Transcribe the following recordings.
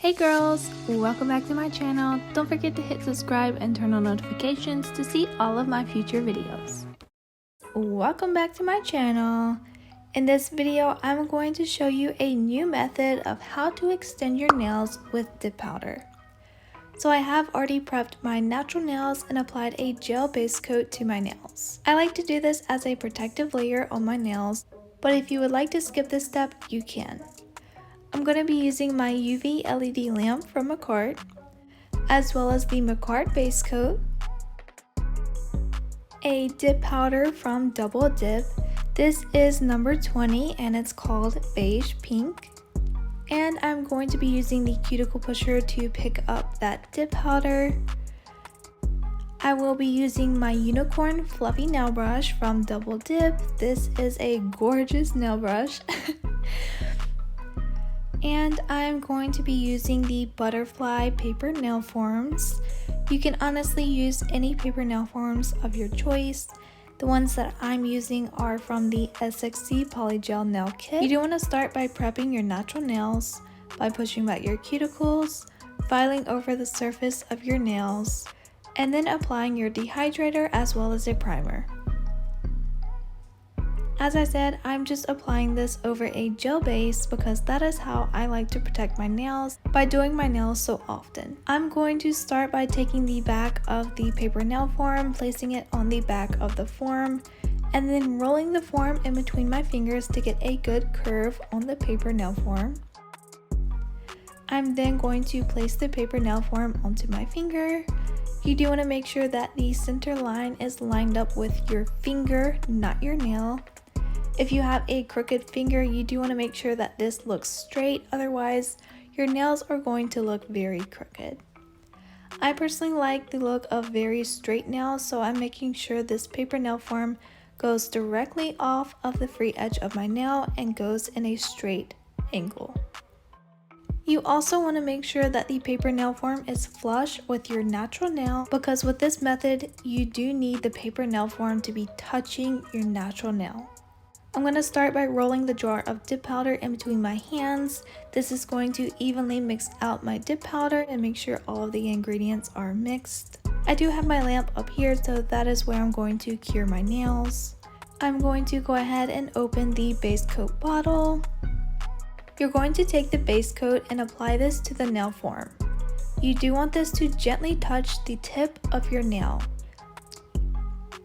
Hey girls, welcome back to my channel. Don't forget to hit subscribe and turn on notifications to see all of my future videos. Welcome back to my channel. In this video, I'm going to show you a new method of how to extend your nails with dip powder. So I have already prepped my natural nails and applied a gel base coat to my nails. I like to do this as a protective layer on my nails, but if you would like to skip this step, you can. I'm going to be using my UV LED lamp from Macart, as well as the Macart base coat, a dip powder from Double Dip. This is number 20 and it's called Beige Pink. And I'm going to be using the cuticle pusher to pick up that dip powder. I will be using my unicorn fluffy nail brush from Double Dip. This is a gorgeous nail brush. And I'm going to be using the butterfly paper nail forms. You can honestly use any paper nail forms of your choice. The ones that I'm using are from the SXC Polygel nail kit. You do want to start by prepping your natural nails by pushing back your cuticles, filing over the surface of your nails, and then applying your dehydrator as well as a primer. As I said, I'm just applying this over a gel base because that is how I like to protect my nails by doing my nails so often. I'm going to start by taking the back of the paper nail form, placing it on the back of the form, and then rolling the form in between my fingers to get a good curve on the paper nail form. I'm then going to place the paper nail form onto my finger. You do want to make sure that the center line is lined up with your finger, not your nail. If you have a crooked finger, you do want to make sure that this looks straight, otherwise your nails are going to look very crooked. I personally like the look of very straight nails, so I'm making sure this paper nail form goes directly off of the free edge of my nail and goes in a straight angle. You also want to make sure that the paper nail form is flush with your natural nail, because with this method, you do need the paper nail form to be touching your natural nail. I'm going to start by rolling the jar of dip powder in between my hands. This is going to evenly mix out my dip powder and make sure all of the ingredients are mixed. I do have my lamp up here, so that is where I'm going to cure my nails. I'm going to go ahead and open the base coat bottle. You're going to take the base coat and apply this to the nail form. You do want this to gently touch the tip of your nail.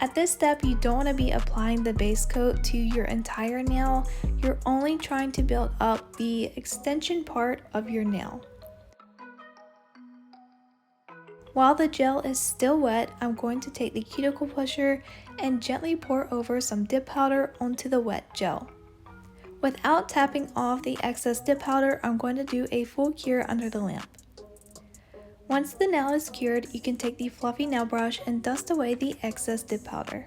At this step, you don't want to be applying the base coat to your entire nail. You're only trying to build up the extension part of your nail. While the gel is still wet, I'm going to take the cuticle pusher and gently pour over some dip powder onto the wet gel. Without tapping off the excess dip powder, I'm going to do a full cure under the lamp. Once the nail is cured, you can take the fluffy nail brush and dust away the excess dip powder.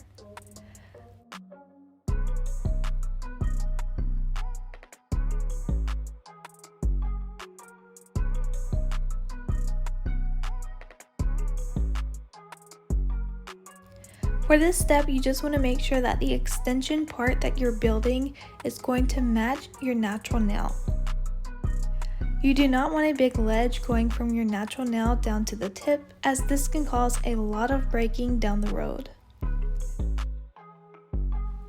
For this step, you just want to make sure that the extension part that you're building is going to match your natural nail. You do not want a big ledge going from your natural nail down to the tip, as this can cause a lot of breaking down the road.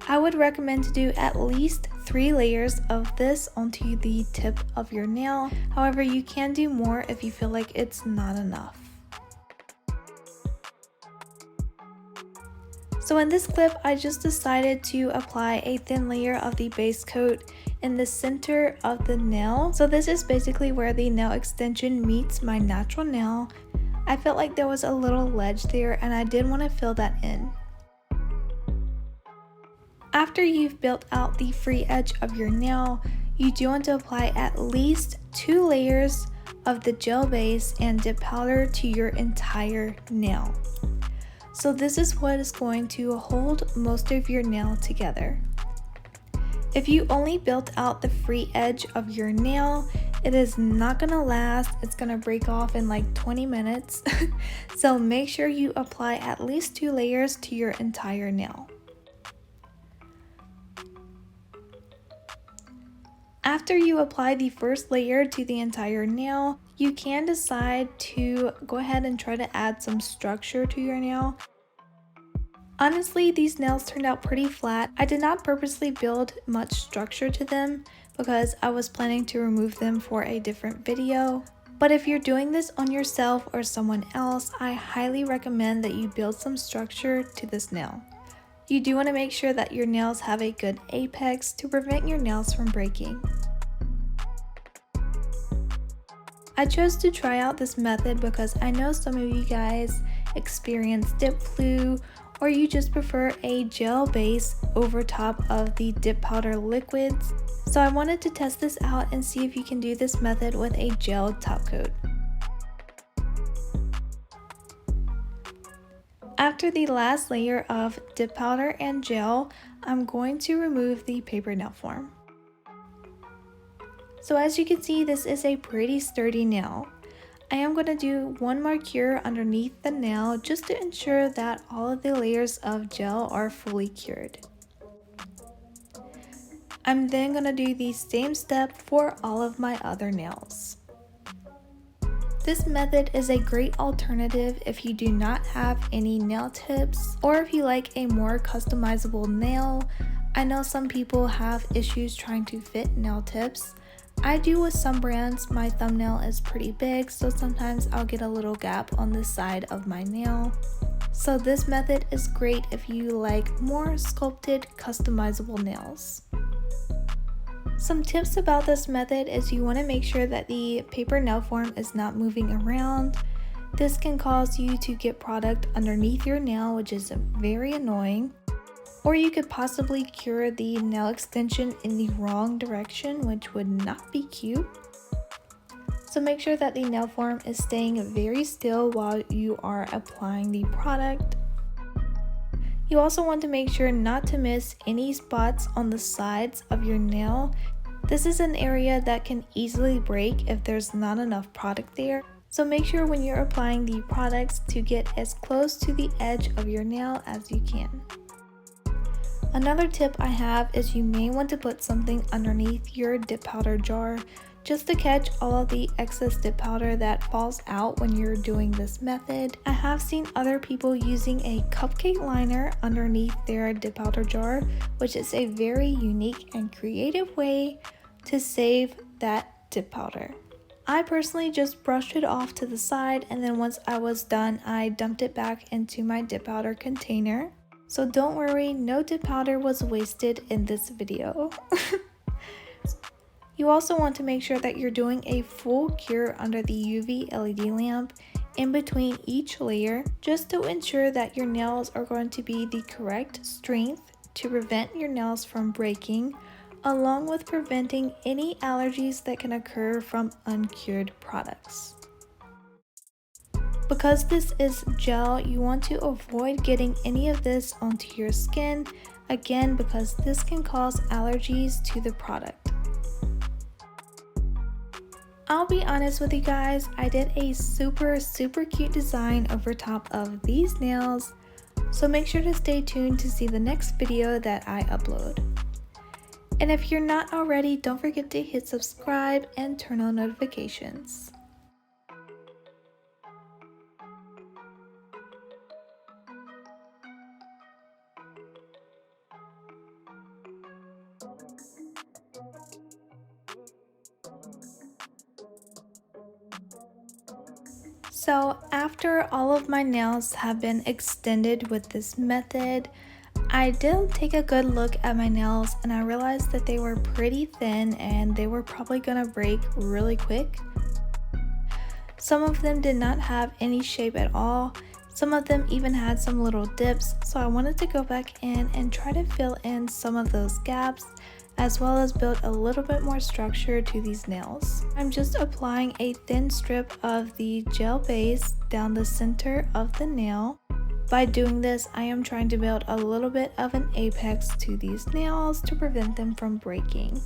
I would recommend to do at least 3 layers of this onto the tip of your nail. However, you can do more if you feel like it's not enough. So in this clip, I just decided to apply a thin layer of the base coat in the center of the nail. So this is basically where the nail extension meets my natural nail. I felt like there was a little ledge there and I did want to fill that in. After you've built out the free edge of your nail, you do want to apply at least 2 layers of the gel base and dip powder to your entire nail. So this is what is going to hold most of your nail together. If you only built out the free edge of your nail, it is not gonna last. It's gonna break off in like 20 minutes. So make sure you apply at least 2 layers to your entire nail. After you apply the first layer to the entire nail, you can decide to go ahead and try to add some structure to your nail. Honestly, these nails turned out pretty flat. I did not purposely build much structure to them because I was planning to remove them for a different video. But if you're doing this on yourself or someone else, I highly recommend that you build some structure to this nail. You do want to make sure that your nails have a good apex to prevent your nails from breaking. I chose to try out this method because I know some of you guys experience dip glue, or you just prefer a gel base over top of the dip powder liquids. So I wanted to test this out and see if you can do this method with a gel top coat. After the last layer of dip powder and gel, I'm going to remove the paper nail form. So as you can see, this is a pretty sturdy nail. I am going to do one more cure underneath the nail just to ensure that all of the layers of gel are fully cured. I'm then going to do the same step for all of my other nails. This method is a great alternative if you do not have any nail tips, or if you like a more customizable nail. I know some people have issues trying to fit nail tips. I do with some brands. My thumbnail is pretty big, so sometimes I'll get a little gap on the side of my nail. So this method is great if you like more sculpted, customizable nails. Some tips about this method is you want to make sure that the paper nail form is not moving around. This can cause you to get product underneath your nail, which is very annoying. Or you could possibly cure the nail extension in the wrong direction, which would not be cute. So make sure that the nail form is staying very still while you are applying the product. You also want to make sure not to miss any spots on the sides of your nail. This is an area that can easily break if there's not enough product there. So make sure when you're applying the products to get as close to the edge of your nail as you can. Another tip I have is you may want to put something underneath your dip powder jar just to catch all of the excess dip powder that falls out when you're doing this method. I have seen other people using a cupcake liner underneath their dip powder jar, which is a very unique and creative way to save that dip powder. I personally just brushed it off to the side, and then once I was done, I dumped it back into my dip powder container. So don't worry, no dip powder was wasted in this video. You also want to make sure that you're doing a full cure under the UV LED lamp in between each layer, just to ensure that your nails are going to be the correct strength to prevent your nails from breaking, along with preventing any allergies that can occur from uncured products. Because this is gel, you want to avoid getting any of this onto your skin, again because this can cause allergies to the product. I'll be honest with you guys, I did a super cute design over top of these nails, so make sure to stay tuned to see the next video that I upload. And if you're not already, don't forget to hit subscribe and turn on notifications. So after all of my nails have been extended with this method, I did take a good look at my nails and I realized that they were pretty thin and they were probably gonna break really quick. Some of them did not have any shape at all. Some of them even had some little dips, so I wanted to go back in and try to fill in some of those gaps, as well as build a little bit more structure to these nails. I'm just applying a thin strip of the gel base down the center of the nail. By doing this, I am trying to build a little bit of an apex to these nails to prevent them from breaking.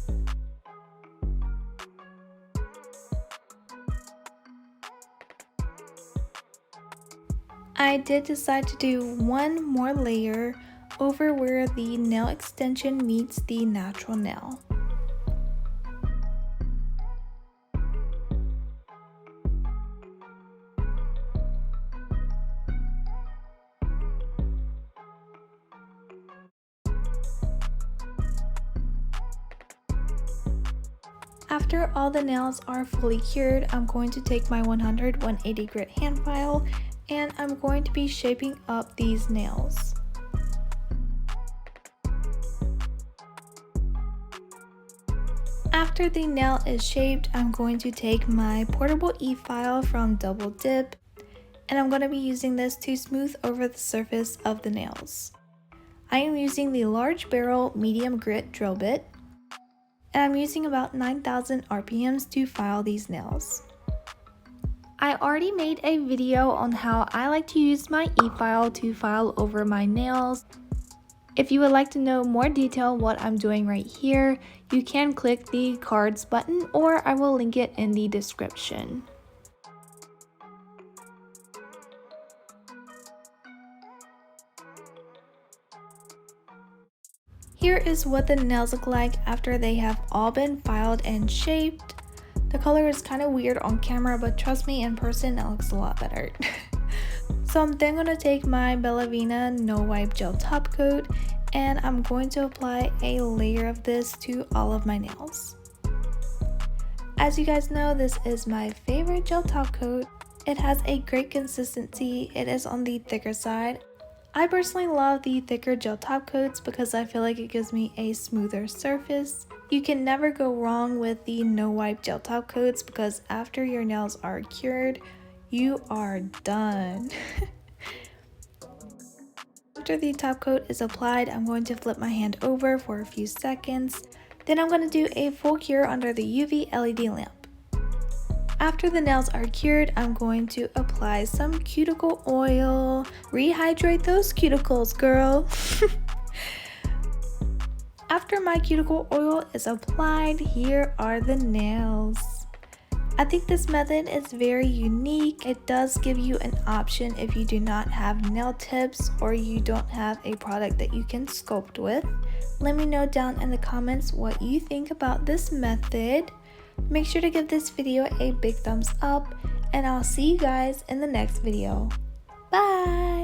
I did decide to do one more layer over where the nail extension meets the natural nail. After all the nails are fully cured, I'm going to take my 180 grit hand file and I'm going to be shaping up these nails. After the nail is shaped, I'm going to take my portable e-file from Double Dip and I'm going to be using this to smooth over the surface of the nails. I am using the large barrel medium grit drill bit and I'm using about 9,000 RPMs to file these nails. I already made a video on how I like to use my e-file to file over my nails. If you would like to know more detail what I'm doing right here, you can click the cards button or I will link it in the description. Here is what the nails look like after they have all been filed and shaped. The color is kind of weird on camera, but trust me, in person it looks a lot better. So I'm then going to take my Bella Vita No Wipe Gel Top Coat and I'm going to apply a layer of this to all of my nails. As you guys know, this is my favorite gel top coat. It has a great consistency. It is on the thicker side. I personally love the thicker gel top coats because I feel like it gives me a smoother surface. You can never go wrong with the no wipe gel top coats because after your nails are cured, you are done. After the top coat is applied, I'm going to flip my hand over for a few seconds. Then I'm going to do a full cure under the UV LED lamp. After the nails are cured, I'm going to apply some cuticle oil. Rehydrate those cuticles, girl. After my cuticle oil is applied, here are the nails. I think this method is very unique. It does give you an option if you do not have nail tips or you don't have a product that you can sculpt with. Let me know down in the comments what you think about this method. Make sure to give this video a big thumbs up and I'll see you guys in the next video. Bye!